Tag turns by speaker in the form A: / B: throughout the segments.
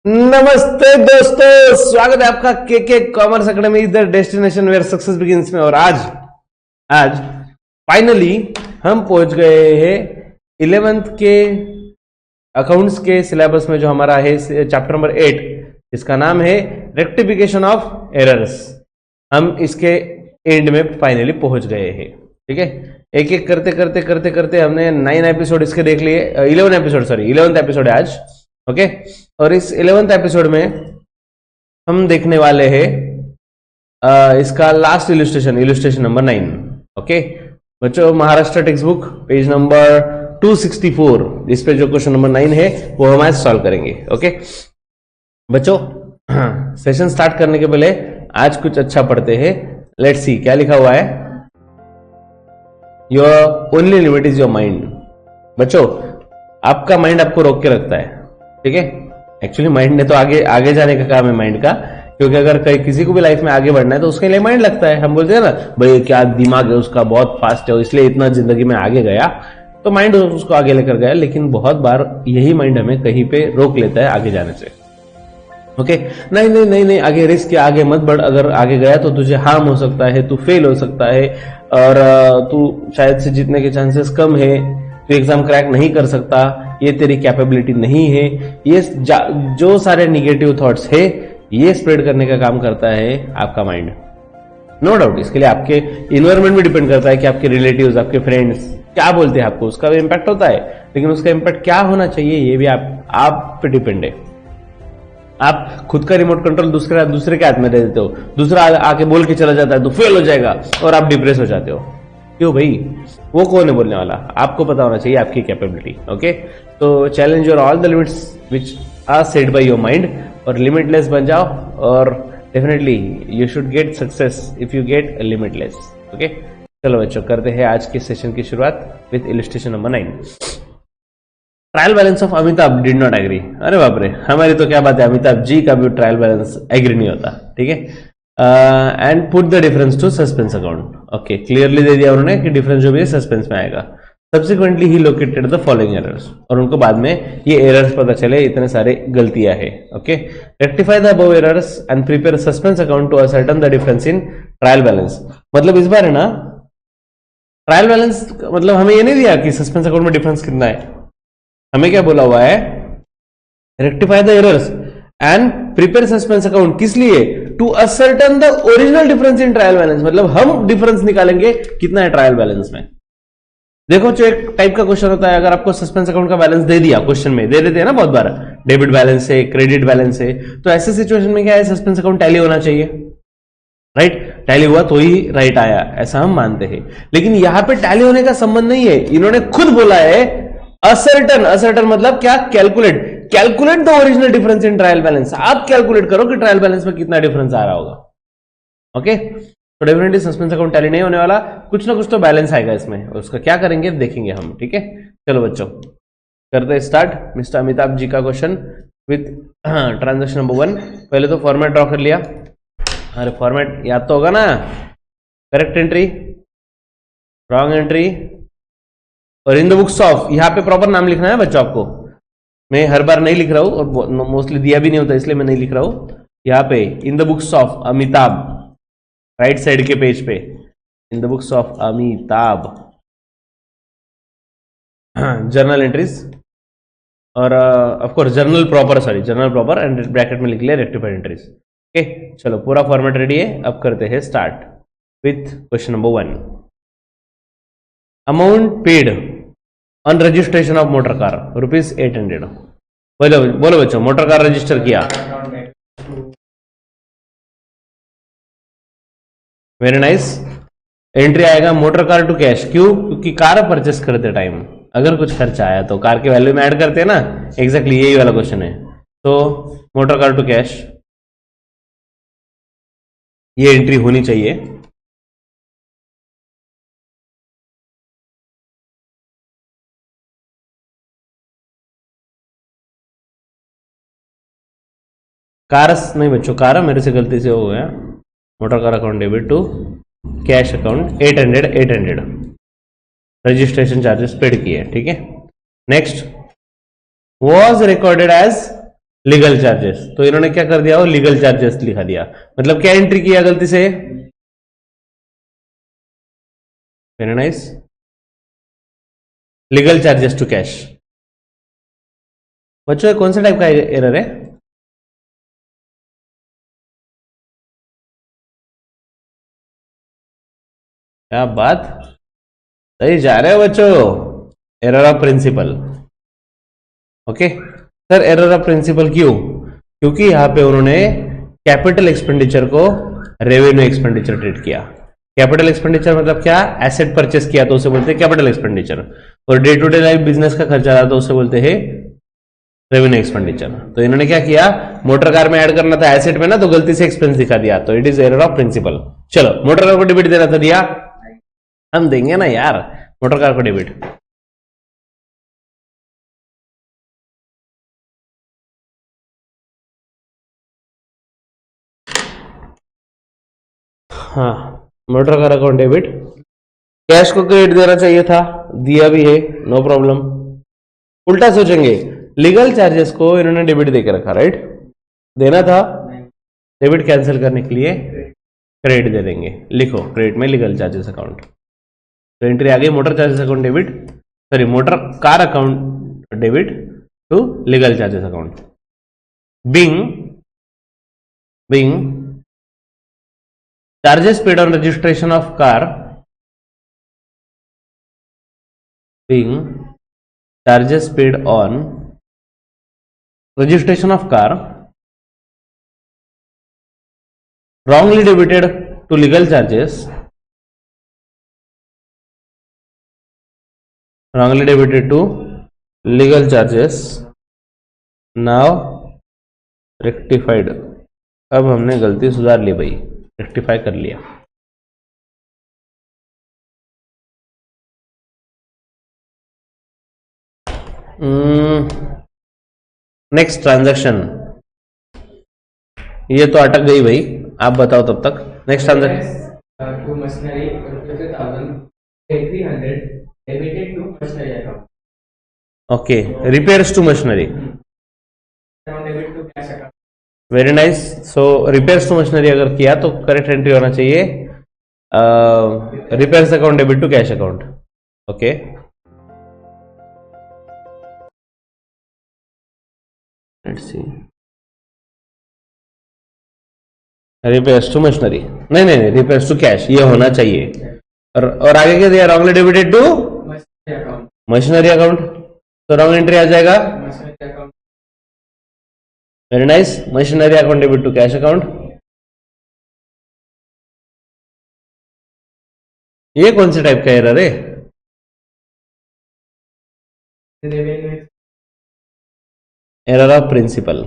A: नमस्ते दोस्तों, स्वागत है आपका K Commerce Academy the destination where success begins में। और आज आज फाइनली हम पहुंच गए हैं 11th के अकाउंट्स के सिलेबस में, जो हमारा है चैप्टर नंबर 8, जिसका नाम है रेक्टिफिकेशन ऑफ एरर्स। हम इसके एंड में फाइनली पहुंच गए हैं। ठीक है, एक एक करते करते करते करते हमने 9 एपिसोड इसके देख लिए। 11th एपिसोड है आज। ओके, और इस 11th एपिसोड में हम देखने वाले हैं इसका लास्ट इलस्ट्रेशन नंबर 9। ओके बच्चों, Maharashtra text book page number 264, इस पे जो क्वेश्चन नंबर 9 है वो हम आज सॉल्व करेंगे। ओके बच्चों, सेशन स्टार्ट करने के पहले आज कुछ अच्छा पढ़ते हैं। लेट्स सी क्या लिखा हुआ है। Your only limit is your mind. बच्चों, आपका माइंड आपको रोक के रखता है। ठीक है, एक्चुअली माइंड ने तो आगे जाने का काम है माइंड का, क्योंकि अगर किसी को भी लाइफ में आगे बढ़ना है तो उसके लिए माइंड लगता है। हम बोलते हैं ना, भाई क्या दिमाग है उसका, बहुत फास्ट है, इसलिए इतना जिंदगी में आगे गया, तो माइंड उसको आगे लेकर गया। लेकिन बहुत बार यही माइंड हमें कहीं पे रोक लेता है आगे जाने से। ओके, नहीं नहीं नहीं नहीं, आगे रिस्क है, आगे मत बढ़, अगर आगे गया तो तुझे हार्म हो सकता है, तू फेल हो सकता है, और तू शायद से जीतने के चांसेस कम है, तू एग्जाम क्रैक नहीं कर सकता, ये तेरी कैपेबिलिटी नहीं है। ये जो सारे निगेटिव थॉट्स है, ये स्प्रेड करने का काम करता है आपका माइंड। नो डाउट, इसके लिए आपके इन्वायरमेंट भी डिपेंड करता है कि आपके रिलेटिव्स, आपके फ्रेंड्स क्या बोलते हैं आपको, उसका भी इम्पैक्ट होता है। लेकिन उसका इम्पैक्ट क्या होना चाहिए, ये भी आप पे डिपेंड है। आप खुद का रिमोट कंट्रोल दूसरे के हाथ में दे देते हो, दूसरा आके बोल के चला जाता है तो फेल हो जाएगा, और आप डिप्रेस हो जाते हो। क्यों भाई? वो कौन है बोलने वाला? आपको पता होना चाहिए आपकी कैपेबिलिटी। ओके, तो challenge your all the limits which are set by your mind, और लिमिटलेस बन जाओ, और definitely you should get success if you get limitless. Okay, चलो बच्चों, करते हैं आज के सेशन की शुरुआत with illustration number 9। Trial balance of Amitabh did not agree. अरे बाप रे, हमारी तो क्या बात है, अमिताभ जी का भी ट्रायल बैलेंस एग्री नहीं होता। ठीक है, and put the difference to suspense account. Okay, clearly दे दिया उन्होंने कि डिफरेंस जो भी है सस्पेंस में आएगा। Subsequently he located the following errors, और उनको बाद में ये एरर्स पता चले, इतने सारे गलतियां है। Okay, rectify the above errors and prepare suspense account to ascertain the difference in trial balance. मतलब इस बार है ना, ट्रायल बैलेंस मतलब हमें ये नहीं दिया कि सस्पेंस अकाउंट में डिफरेंस कितना है, हमें क्या बोला हुआ है, rectify the errors and prepare suspense account. किस लिए? To ascertain the original difference in trial balance, मतलब हम डिफरेंस निकालेंगे कितना है ट्रायल बैलेंस में। देखो, जो एक टाइप का क्वेश्चन होता है, अगर आपको सस्पेंस अकाउंट का बैलेंस दे दिया, क्वेश्चन में दे देते हैं ना बहुत बार, डेबिट बैलेंस है, क्रेडिट बैलेंस है, तो ऐसे सिचुएशन में क्या है, सस्पेंस अकाउंट टैली होना चाहिए। राइट, टैली हुआ तो ही राइट आया, ऐसा हम मानते हैं। लेकिन यहां पे टैली होने का संबंध नहीं है, इन्होंने खुद बोला है असर्टन मतलब क्या? Calculate the original difference in trial balance. आप कैलकुलेट करो कि ट्रायल बैलेंस में कितना डिफरेंस आ रहा होगा। ओके, तो डेफिनेटली सस्पेंस अकाउंट टैली नहीं होने वाला, कुछ ना कुछ तो बैलेंस आएगा इसमें, उसका क्या करेंगे देखेंगे हम। ठीक है, चलो बच्चों, करते हैं स्टार्ट मिस्टर अमिताभ जी का क्वेश्चन विथ ट्रांजेक्शन नंबर 1। पहले तो फॉर्मेट ड्रॉ कर लिया। अरे फॉर्मेट याद तो होगा ना, करेक्ट एंट्री, रॉन्ग एंट्री, और इन द बुक्स ऑफ, यहां पे प्रॉपर नाम लिखना है बच्चों आपको। मैं हर बार नहीं लिख रहा हूं, और मोस्टली दिया भी नहीं होता, इसलिए मैं नहीं लिख रहा हूं। यहां पे in the books of Amitabh, right side के पेज पे, in the books of Amitabh, journal entries, और of course journal proper and bracket में लिख लिया रेक्टिफाइड एंट्रीज। ओके, चलो पूरा फॉर्मेट रेडी है, अब करते हैं start with question number 1। Amount paid on registration of motor car ₹800। बोलो बच्चों, मोटर कार रजिस्टर किया, वेरी नाइस। एंट्री आएगा मोटर कार टू कैश। क्यों? क्योंकि कार परचेस करते टाइम अगर कुछ खर्चा आया तो कार के वैल्यू में ऐड करते हैं ना, एग्जैक्टली यही वाला क्वेश्चन है। तो मोटर कार टू कैश, ये एंट्री होनी चाहिए। कारस नहीं बच्चों, कार मेरे से गलती से हो गया। Motor car account debit to cash account 800 registration charges paid किए। ठीक है, next, was recorded as legal charges, तो इन्होंने क्या कर दिया, वो लीगल चार्जेस लिखा दिया। मतलब क्या एंट्री किया गलती से, very nice, legal charges to cash. बच्चों कौन सा टाइप का एरर है, क्या बात, सही जा रहे हो बच्चों, error of principle. Okay sir, error of principle क्यों, क्योंकि यहां पे उन्होंने कैपिटल एक्सपेंडिचर को रेवेन्यू एक्सपेंडिचर ट्रीट किया। कैपिटल एक्सपेंडिचर मतलब क्या, एसेट परचेस किया तो उसे बोलते हैं कैपिटल एक्सपेंडिचर, और day to day life business का खर्चा रहा तो उसे बोलते हैं रेवेन्यू एक्सपेंडिचर। तो इन्होंने क्या किया, मोटर कार में ऐड करना था एसेट में ना, तो गलती से एक्सपेंस दिखा दिया, तो it is error of principle. चलो मोटर कार को डेबिट देना था, दिया, हम देंगे ना यार मोटर कार को डेबिट। हाँ, motor car account debit, cash को क्रेडिट देना चाहिए था, दिया भी है, नो प्रॉब्लम। उल्टा सोचेंगे, लीगल चार्जेस को इन्होंने डेबिट देके रखा, राइट, देना था, डेबिट कैंसिल करने के लिए क्रेडिट दे देंगे, लिखो क्रेडिट में लीगल चार्जेस अकाउंट, तो एंट्री आ गई motor charges account debit, sorry motor car account debit to legal charges account. Being charges paid on registration of car, being charges paid on registration of car wrongly debited to legal charges, wrongly debited to legal charges, now rectified। अब हमने गलती सुधार ली भाई, rectify कर लिया। Next transaction, ये तो अटक गई भाई, आप बताओ तब तक। Next transaction
B: to machinery debited to machinery account,
A: okay, repairs to machinery,
B: debit to cash account,
A: very nice. So repairs to machinery अगर किया तो करेक्ट एंट्री होना चाहिए repairs account debit to cash account. Okay, let's see, repairs to machinery, नहीं नहीं नहीं, repairs to cash ये होना चाहिए, और आगे क्या दिया, wrongly debited to
B: machinery account,
A: machinery account, तो रॉन्ग एंट्री आ जाएगा,
B: machinery account,
A: very nice, machinery account debit to cash account. ये कौन से टाइप का एरर है,
B: revenue,
A: error of principle.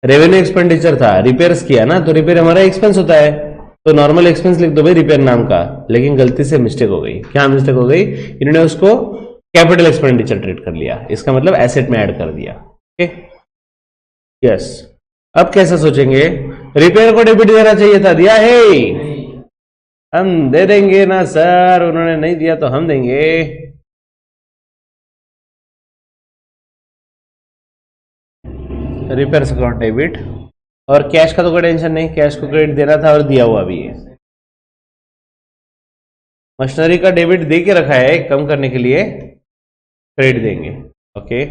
A: Revenue expenditure था, रिपेयर्स किया ना, तो रिपेयर हमारा एक्सपेंस होता है, तो नॉर्मल एक्सपेंस लिख दो भाई रिपेयर नाम का, लेकिन गलती से मिस्टेक हो गई। क्या मिस्टेक हो गई, इन्होंने उसको कैपिटल एक्सपेंडिचर ट्रीट कर लिया, इसका मतलब एसेट में ऐड कर दिया। ओके यस, अब कैसे सोचेंगे, रिपेयर को डेबिट देना चाहिए था, दिया है, हम दे देंगे ना सर, उन्होंने नहीं दिया तो हम देंगे। रिपेयर्स अकाउंट डेबिट, और कैश का तो कोई टेंशन नहीं, कैश को क्रेडिट देना था और दिया हुआ भी है। मशीनरी का डेबिट दे के रखा है, कम करने के लिए क्रेडिट देंगे। ओके,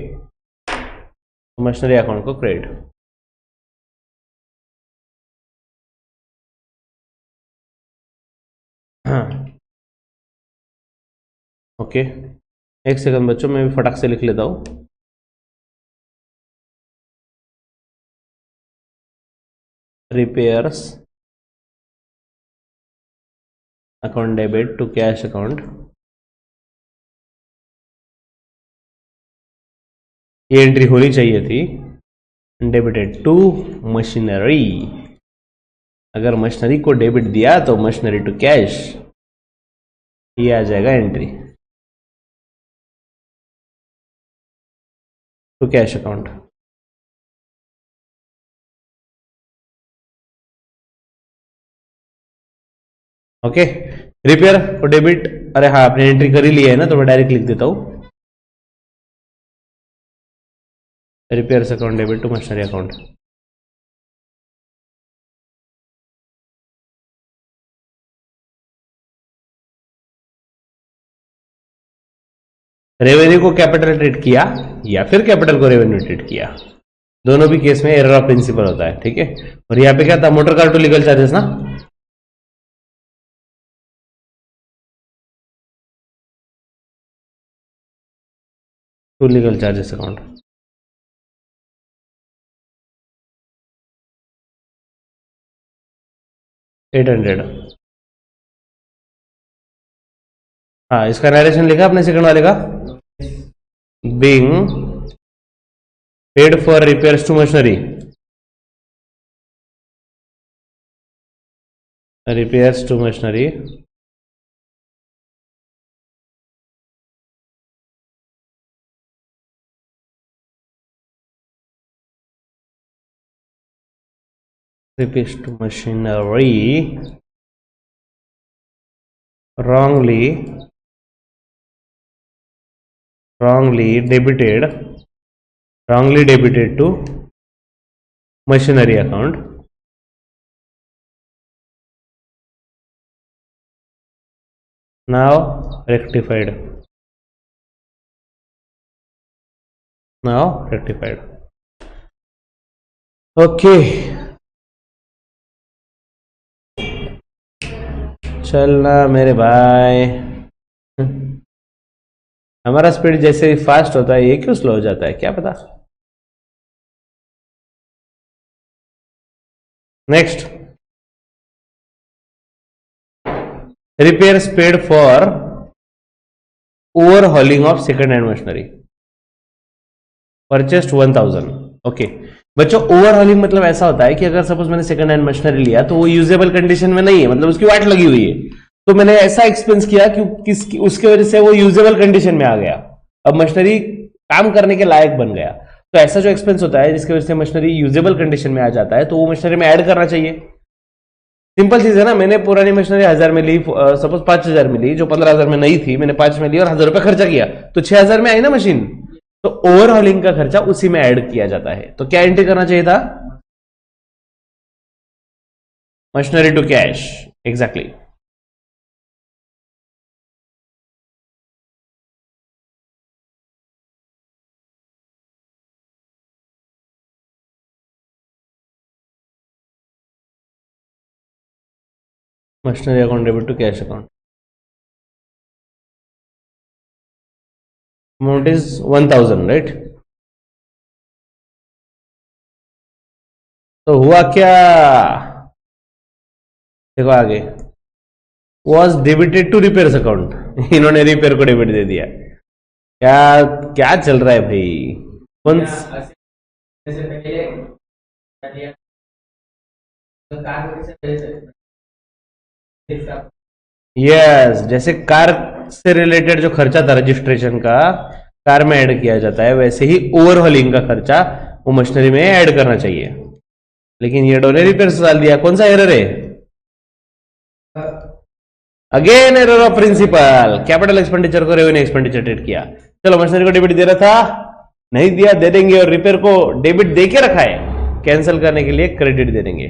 A: मशीनरी अकाउंट को क्रेडिट, हाँ ओके, एक सेकंड बच्चों, मैं भी फटाक से लिख लेता हूं। Repairs account debit to cash account, ये एंट्री होनी चाहिए थी, डेबिटेड टू मशीनरी, अगर मशीनरी को डेबिट दिया तो मशीनरी टू कैश, ये आ जाएगा entry to cash account. Okay, repair को डेबिट, अरे हाँ आपने एंट्री कर ही लिया है ना, तो मैं डायरेक्ट लिख देता हूं, repairs account debit to machinery account. Revenue को कैपिटल ट्रीट किया या फिर कैपिटल को रेवेन्यू ट्रीट किया, दोनों भी केस में एरर ऑफ प्रिंसिपल होता है, ठीक है। और यहाँ पे क्या था, motor car to legal charges ना, टू लीगल चार्जेस अकाउंट, $800। हाँ, इसका नरेशन लिखा अपने सेकंड वाले का, being paid for repairs to machinery, repairs to machinery repairs to machinery wrongly debited to machinery account, now rectified, okay. चलना मेरे भाई, हमारा स्पीड जैसे ही फास्ट होता है ये क्यों स्लो हो जाता है क्या पता। Next, repairs paid for overhauling of second hand machinery, purchased 1000। Okay बच्चों, ओवरहॉलिंग मतलब ऐसा होता है कि अगर सपोज मैंने सेकंड हैंड मशीनरी लिया तो वो यूजेबल कंडीशन में नहीं है, मतलब उसकी वाट लगी हुई है, तो मैंने ऐसा एक्सपेंस किया कि उसके वजह से वो यूजेबल कंडीशन में आ गया, अब मशीनरी काम करने के लायक बन गया। तो ऐसा जो एक्सपेंस होता है जिसकी वजह से मशीनरी यूजेबल कंडीशन में आ जाता है तो वो मशीनरी में ऐड करना चाहिए। सिंपल चीज है ना, मैंने पुरानी मशीनरी 1000 में ली, सपोज 5000 में ली, जो 15000 में नहीं थी, मैंने 5 में ली और 1000 रुपए खर्चा किया, तो 6000 में आई ना मशीन, तो ओवरहॉलिंग का खर्चा उसी में ऐड किया जाता है। तो क्या एंट्री करना चाहिए था, machinery to cash, exactly. Machinery account debit to cash account, amount is 1000, right. तो हुआ क्या, देखो आगे, was debited to repairs account, इन्होंने रिपेयर को डेबिट दे दिया। क्या क्या चल रहा है भाई, कौन
B: जैसे पहले कर लिया, तो कार में कैसे इसका
A: यस, जैसे कार से रिलेटेड जो खर्चा था रजिस्ट्रेशन का, कार में ऐड किया जाता है, वैसे ही ओवरहॉलिंग का खर्चा वो मशीनरी में ऐड करना चाहिए। लेकिन ये डोने रिपेयर से डाल दिया, कौन सा एरर है, again error of principle, capital expenditure को रेवेन्यू एक्सपेंडिचर ट्रीट किया। चलो मशीनरी को डेबिट दे रहा था, नहीं दिया, दे देंगे, और रिपेयर को डेबिट दे के रखा है, कैंसिल करने के लिए क्रेडिट दे देंगे,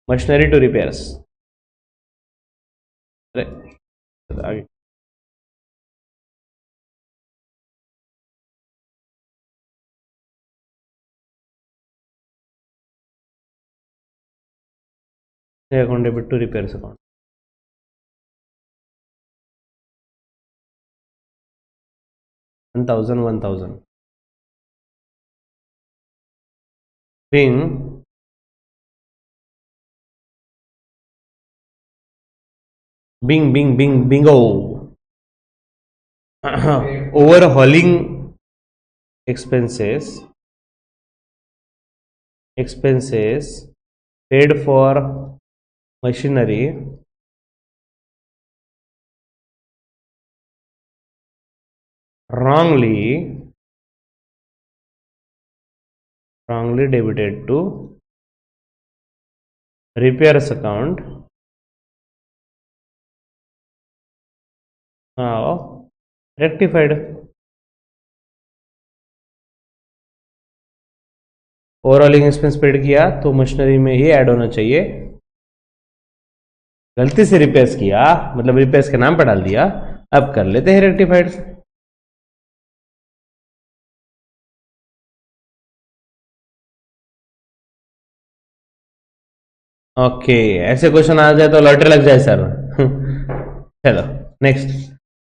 A: मशीनरी टू रिपेयर्स। आगे account debit to repairs account, 1000 being bingo overhauling expenses paid for machinery wrongly debited to repairs account, now rectified। Overall expense paid किया तो मशीनरी में ही ऐड होना चाहिए। गलती से रिपेयर्स किया, मतलब रिपेयर्स के नाम पर डाल दिया, अब कर लेते हैं रेक्टिफाइड। ओके, ऐसे क्वेश्चन आ जाए तो लॉटरी लग जाए सर। चलो next,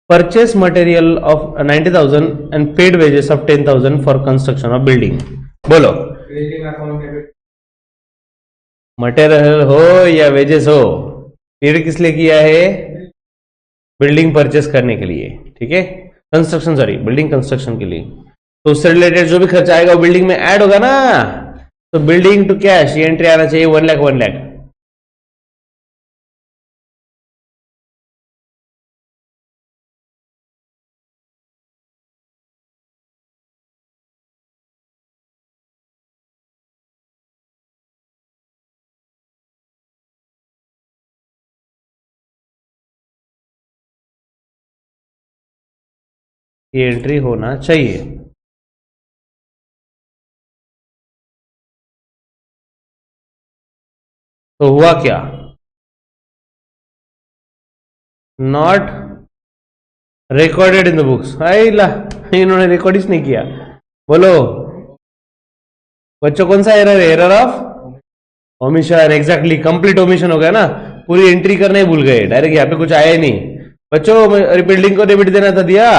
A: purchase material of 90,000 and paid wages of 10,000 for construction of building. बोलो,
B: बिल्डिंग अकाउंट डेबिट।
A: मटेरियल हो या वेजेस हो, पेड किस लिए किया है? बिल्डिंग परचेस करने के लिए, ठीक है, कंस्ट्रक्शन, सॉरी बिल्डिंग कंस्ट्रक्शन के लिए। तो उससे रिलेटेड जो भी खर्चा आएगा वो बिल्डिंग में ऐड होगा ना। तो बिल्डिंग टू कैश ये एंट्री आना चाहिए 1 लाख 1 लाख। ये एंट्री होना चाहिए। तो हुआ क्या? Not recorded in the books. ला, इन्होंने रिकॉर्ड ही नहीं किया। बोलो बच्चों, कौन सा एरर है? Error of omission. Exactly, complete omission हो गया ना, पूरी एंट्री करना ही भूल गए, डायरेक्ट यहाँ पे कुछ आया ही नहीं। बच्चों बिल्डिंग को डेबिट देना था, दिया?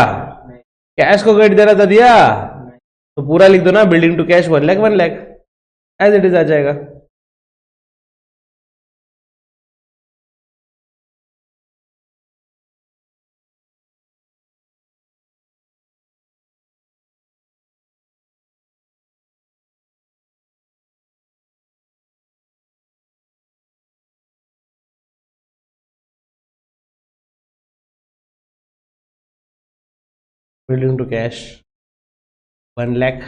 A: कैश को क्रेडिट देना था, दिया? तो पूरा लिख दो ना, building to cash 1 lakh 1 lakh, as it is आ जाएगा। Building to cash 1 lakh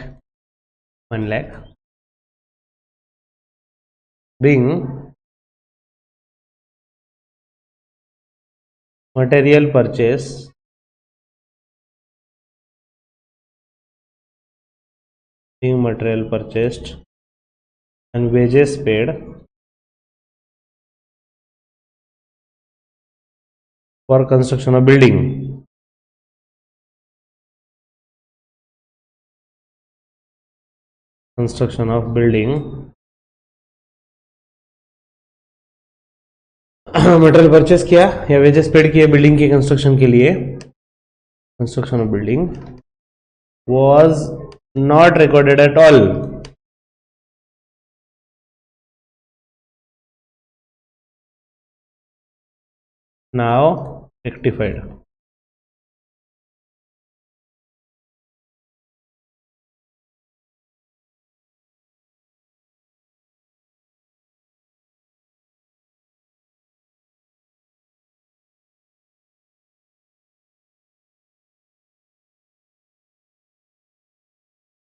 A: 1 lakh, being material purchase being material purchased and wages paid for construction of building. Construction of building material purchase किया या वेजेस पेड किए बिल्डिंग के कंस्ट्रक्शन के लिए, construction of building was not recorded at all. Now rectified.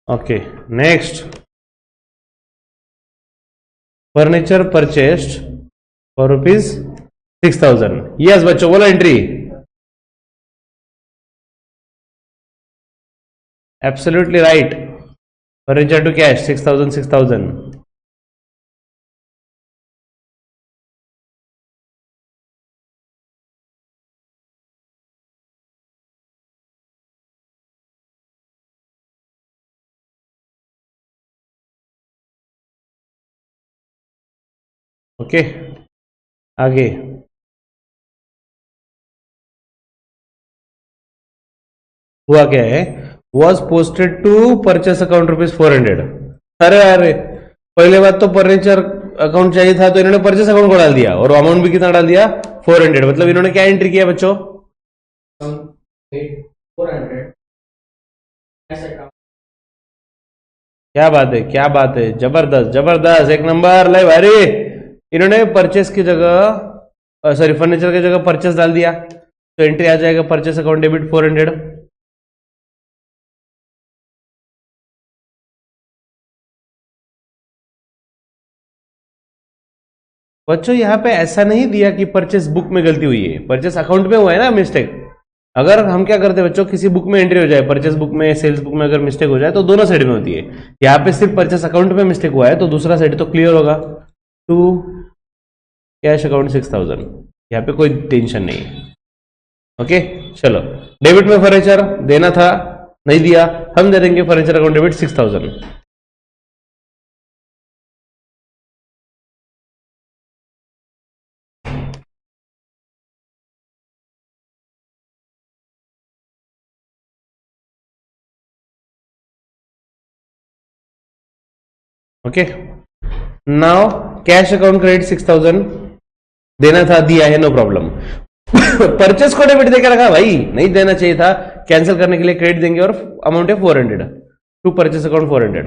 A: Okay, next, furniture purchased for rupees 6,000. Yes बच्चों, बोलो entry. Absolutely right. Furniture to cash 6,000 6,000. Okay, आगे हुआ क्या है? Was posted to purchase account ₹400। अरे अरे, पहले बात तो फर्नीचर अकाउंट चाहिए था तो इन्होंने परचेस अकाउंट को डाल दिया, और अमाउंट भी कितना डाल दिया? 400। मतलब इन्होंने क्या एंट्री किया बच्चों?
B: 400।
A: क्या बात है, क्या बात है, जबरदस्त जबरदस्त, एक नंबर, ले भारी। इन्होंने परचेस की जगह, सॉरी फर्नीचर की जगह परचेस डाल दिया, तो एंट्री आ जाएगा परचेस अकाउंट डेबिट 400। बच्चों यहाँ पे ऐसा नहीं दिया कि परचेस बुक में गलती हुई है, परचेस अकाउंट में हुआ है ना मिस्टेक। अगर हम क्या करते हैं बच्चों, किसी बुक में एंट्री हो जाए, परचेस बुक में, सेल्स बुक में अगर मिस्टेक हो जाए तो दोनों साइड में होती है। यहाँ पे सिर्फ परचेस अकाउंट में मिस्टेक हुआ है तो दूसरा साइड तो क्लियर होगा। टू कैश अकाउंट 6000, यहाँ पे कोई टेंशन नहीं है। ओके चलो, डेबिट में फर्नीचर देना था, नहीं दिया, हम दे देंगे furniture account debit 6000। Okay now cash account credit 6000 देना था, दिया है, नो प्रॉब्लम। परचेस को डेबिट देकर रखा भाई, नहीं देना चाहिए था, कैंसिल करने के लिए क्रेडिट देंगे और अमाउंट है 400 टू परचेस अकाउंट 400।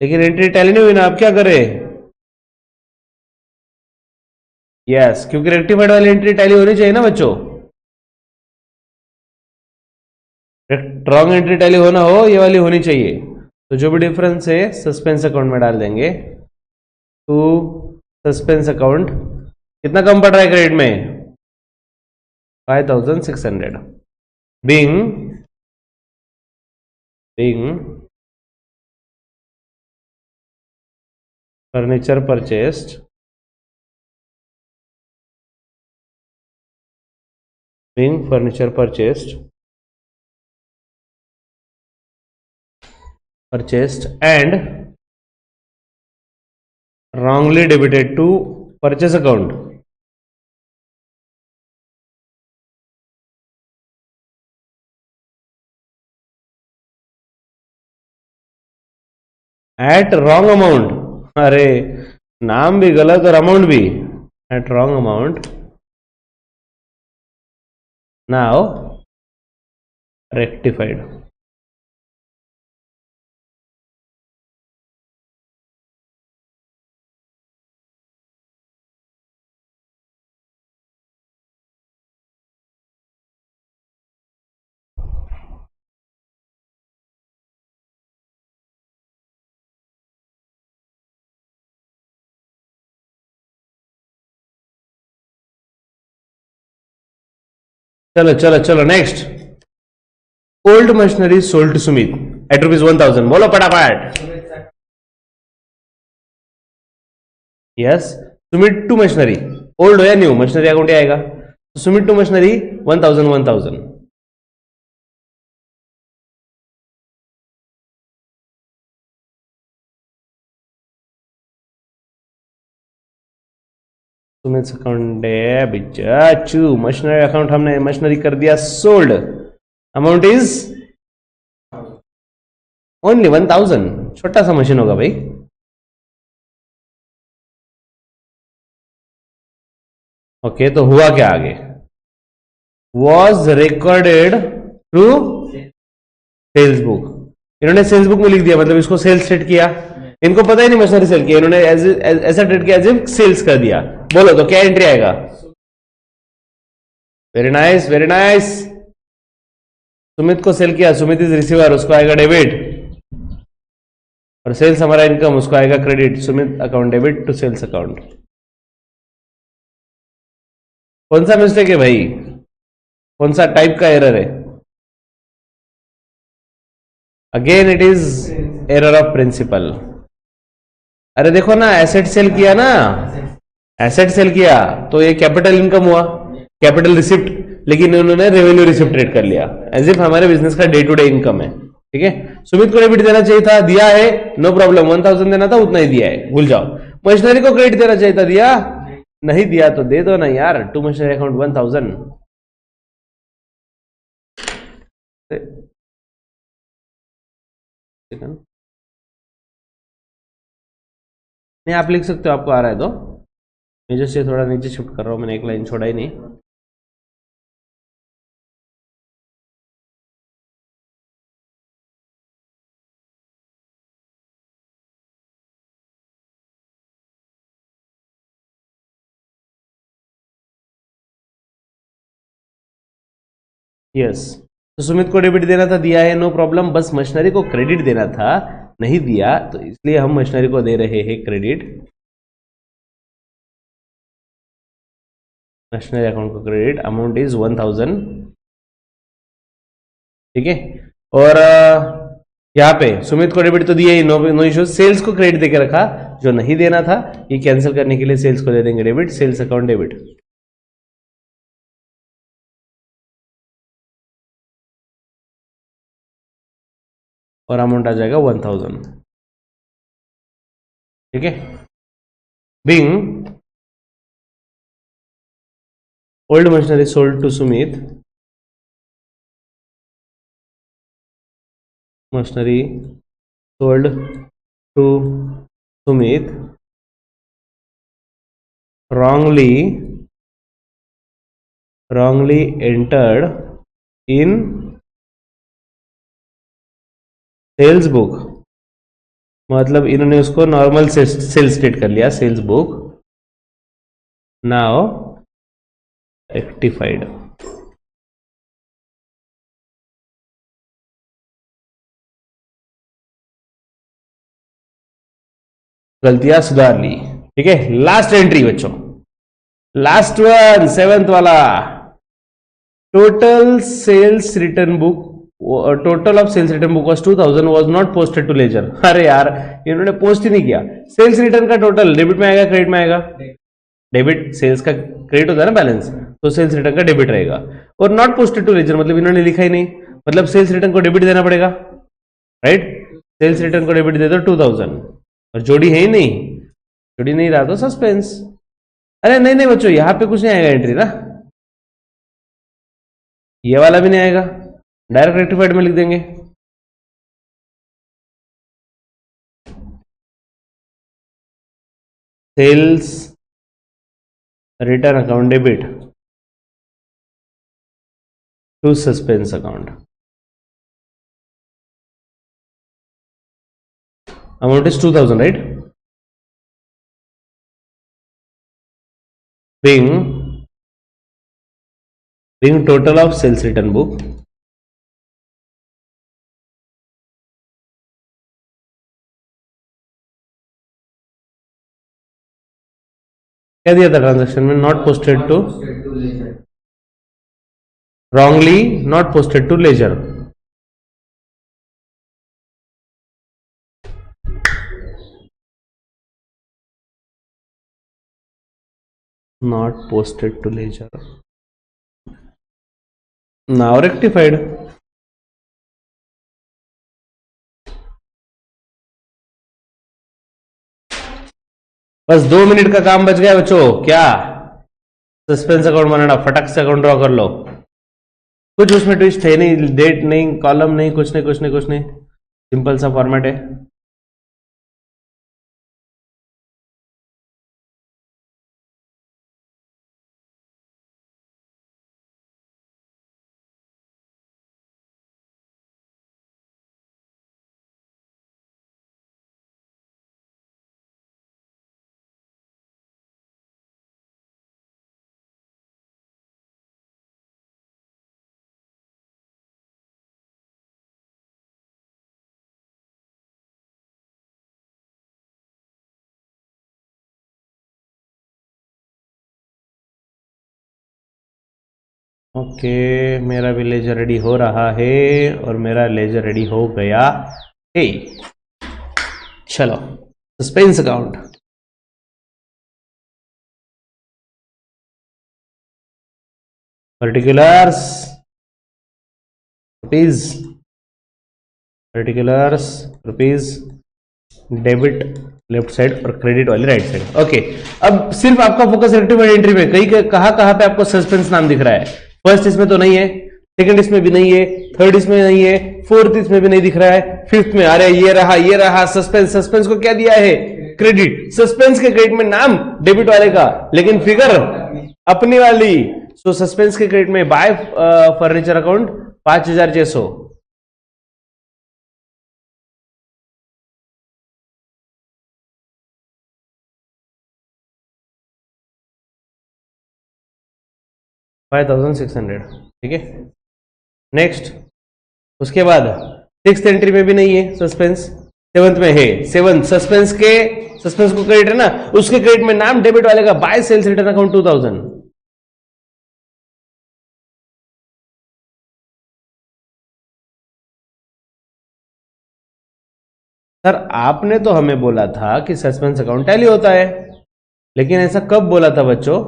A: लेकिन एंट्री टैली नहीं हुई ना, आप क्या करें? यस, क्योंकि रेक्टिफाइड वाली एंट्री टैली होनी चाहिए ना बच्चों। रॉन्ग एंट्री टैली होना हो, ये वाली होनी चाहिए। तो जो भी डिफरेंस है सस्पेंस अकाउंट में डाल देंगे। टू सस्पेंस अकाउंट कितना कम पड़ रहा है क्रेडिट में? 5600 being furniture purchased and wrongly debited to purchase account at wrong amount। अरे नाम भी गलत और अमाउंट भी, at wrong amount, now rectified। चलो चलो चलो next, old machinery sold to Sumit at ₹1000। बोलो फटाफट। Yes, Sumit to machinery, old हो या न्यू, मशीनरी अकाउंट ही आएगा। तो Sumit to machinery 1000। Sumit account debit, चाचू मशीनरी अकाउंट हमने मशीनरी कर दिया सोल्ड, अमाउंट इज ओनली 1000। छोटा सा मशीन होगा भाई। ओके तो हुआ क्या आगे? Was recorded through sales book. इन्होंने सेल्स बुक में लिख दिया, मतलब इसको सेल्स सेट किया, इनको पता ही नहीं मशीनरी सेल किया, इन्होंने ऐसा ट्रेड किया एज इफ सेल्स कर दिया। बोलो तो क्या एंट्री आएगा? Very nice very nice. Sumit को सेल किया, सुमित इज रिसीवर, उसको आएगा डेबिट, और सेल्स हमारा इनकम, उसको आएगा credit. Sumit account debit to sales account. कौन सा मिस्टेक है भाई? कौन सा टाइप का एरर है? Again it is error of principle. अरे देखो ना, एसेट सेल किया ना, एसेट सेल किया तो ये कैपिटल इनकम हुआ, कैपिटल रिसिप्ट, लेकिन उन्होंने रेवेन्यू रिसिप्ट ट्रेड कर लिया एज इफ हमारे बिजनेस का डे टू डे इनकम है। ठीक है, सुमित को डेबिट देना चाहिए था, दिया है, नो प्रॉब्लम, 1000 देना था, उतना ही दिया है, भूल जाओ। मशीनरी को क्रेडिट देना चाहिए था, दिया नहीं, दिया तो दे दो ना यार, टू मशीनरी अकाउंट 1000। नहीं आप लिख सकते हो, आपको आ रहा है तो। मैं जैसे थोड़ा नीचे शिफ्ट कर रहा हूं, मैंने एक लाइन छोड़ा ही नहीं। यस, तो सुमित को डेबिट देना था, दिया है, नो प्रॉब्लम, बस मशीनरी को क्रेडिट देना था, नहीं दिया, तो इसलिए हम मशीनरी को दे रहे हैं क्रेडिट। मशीनरी अकाउंट को क्रेडिट, अमाउंट इज 1000, ठीक है। और यहाँ पे सुमित को डेबिट तो दिया ही, नो इश्यूज। सेल्स को क्रेडिट देके रखा, जो नहीं देना था ये कैंसिल करने के लिए सेल्स को दे देंगे डेबिट, सेल्स अकाउंट डेबिट। और अमाउंट आ जाएगा 1000, ठीक है। Being old machinery sold to Sumit, machinery sold to Sumit wrongly entered in sales book, मतलब इन्होंने उसको नॉर्मल सेल्स स्टेट कर लिया, सेल्स बुक नाउ रेक्टिफाइड। गलतियां सुधार ली, ठीक है। लास्ट एंट्री बच्चों, लास्ट वन, 7th वाला, total sales return book, total of sales return book was 2000 was not posted to ledger. अरे यार इन्होंने पोस्ट ही नहीं किया। सेल्स रिटर्न का टोटल डेबिट में आएगा क्रेडिट में आएगा? डेबिट, सेल्स का क्रेडिट होता है ना बैलेंस, तो सेल्स रिटर्न का डेबिट रहेगा। और नॉट पोस्टेड टू लेजर मतलब इन्होंने लिखा ही नहीं, मतलब सेल्स रिटर्न को डेबिट देना पड़ेगा, राइट। सेल्स रिटर्न को डेबिट दे दो 2000, और जोड़ी है ही नहीं, जोड़ी नहीं रहा तो सस्पेंस। अरे नहीं नहीं बच्चों, यहां पे कुछ नहीं आएगा एंट्री ना, ये वाला भी नहीं आएगा, डायरेक्ट रेक्टिफाइड में लिख देंगे। Sales return account debit to suspense account, amount is 2000, right. being total of sales return book क्या दिया था ट्रांजैक्शन में? Not posted to, wrongly not posted to ledger, not posted to ledger, now rectified। बस 2 minute का काम बच गया बच्चों। क्या सस्पेंस अकाउंट बनाना, फटक से अकाउंट ड्रॉ कर लो। कुछ उसमें ट्विस्ट है नहीं, डेट नहीं, कॉलम नहीं, कुछ नहीं कुछ नहीं कुछ नहीं, सिंपल सा फॉर्मेट है। ओके, मेरा भी लेजर रेडी हो रहा है और मेरा लेजर रेडी हो गया है। चलो suspense account, particulars rupees, particulars rupees, debit left side और क्रेडिट वाली राइट साइड। ओके, अब सिर्फ आपका फोकस रेक्टिफाइड एंट्री में, कहीं कहां पे आपको सस्पेंस नाम दिख रहा है? फर्स्ट इसमें तो नहीं है, सेकंड इसमें भी नहीं है, थर्ड इसमें नहीं है, फोर्थ इसमें भी नहीं दिख रहा है, फिफ्थ में अरे ये रहा सस्पेंस। सस्पेंस को क्या दिया है? क्रेडिट। सस्पेंस के क्रेडिट में नाम डेबिट वाले का, लेकिन फिगर अपनी वाली। सो सस्पेंस के क्रेडिट में बाय फर्नीचर अकाउंट 5600, $5600, ठीक है। नेक्स्ट, उसके बाद 6th एंट्री में भी नहीं है सस्पेंस, 7th में है। 7th सस्पेंस को क्रेडिट है ना, उसके क्रेडिट में नाम डेबिट वाले का by sales return account 2000। Sir आपने तो हमें बोला था कि सस्पेंस अकाउंट टैली होता है, लेकिन ऐसा कब बोला था बच्चों?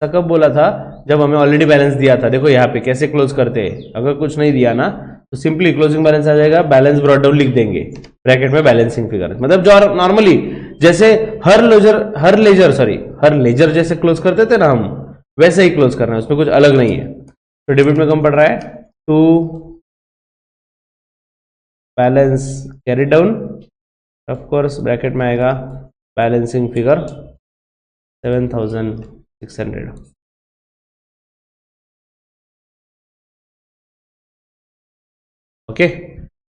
A: ऐसा कब बोला था? जब हमें ऑलरेडी बैलेंस दिया था। देखो यहाँ पे कैसे क्लोज करते हैं, अगर कुछ नहीं दिया ना तो सिंपली क्लोजिंग बैलेंस आ जाएगा, बैलेंस ब्रॉट डाउन लिख देंगे ब्रैकेट में बैलेंसिंग फिगर, मतलब जो नॉर्मली जैसे हर लेजर जैसे क्लोज करते थे ना हम, वैसे ही क्लोज करना है, उसमें कुछ अलग नहीं है। तो डेबिट में कम पड़ रहा है to balance carry down, of course bracket में आएगा बैलेंसिंग फिगर 7600। ओके,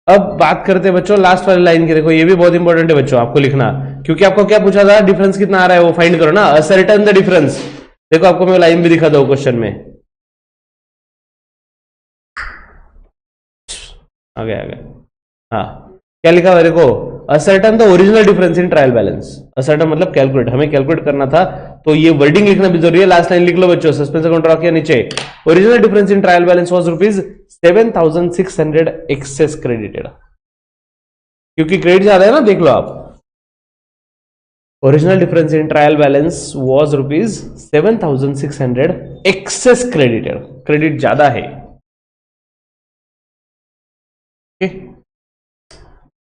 A: अब बात करते हैं बच्चों लास्ट वाली लाइन की। देखो ये भी बहुत इंपॉर्टेंट है बच्चों आपको लिखना, क्योंकि आपको क्या पूछा था, डिफरेंस कितना आ रहा है वो फाइंड करो ना, असर्टेन द डिफरेंस। देखो आपको मैं लाइन भी दिखा दो क्वेश्चन में, आ गया हाँ, क्या लिखा हुआ देखो, ascertain the original difference in trial balance. Ascertain मतलब कैलकुलेट, हमें कैलकुलेट करना था, तो ये वर्डिंग लिखना भी जरूरी है। लास्ट लाइन लिख लो बच्चों, सस्पेंस अकाउंट रखिए नीचे, original difference in trial balance was ₹7,600 excess credited, क्योंकि क्रेडिट ज्यादा है ना, देख लो आप। Original difference in trial balance was ₹7,600 excess credited, credit ज्यादा है।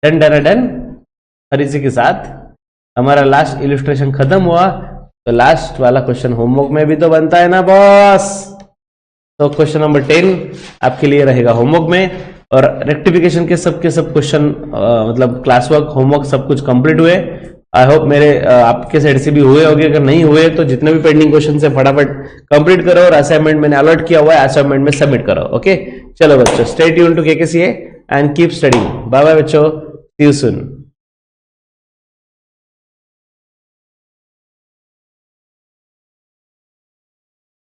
A: Done done done. और इसी के साथ हमारा लास्ट इलस्ट्रेशन खत्म हुआ। तो लास्ट वाला क्वेश्चन होमवर्क में भी तो बनता है ना बॉस, तो क्वेश्चन नंबर 10 आपके लिए रहेगा होमवर्क में। और रेक्टिफिकेशन के सब क्वेश्चन मतलब क्लास वर्क, होमवर्क सब कुछ कंप्लीट हुए। आई होप मेरे आपके साइड से भी हुए होंगे, अगर नहीं हुए तो जितने भी पेंडिंग क्वेश्चन है फटाफट कंप्लीट करो, और असाइनमेंट मैंने अलर्ट किया हुआ है, असाइनमेंट में सबमिट करो। ओके, चलो बच्चों, stay tune to KKCA and keep studying. Bye bye बच्चों, सी यू सून।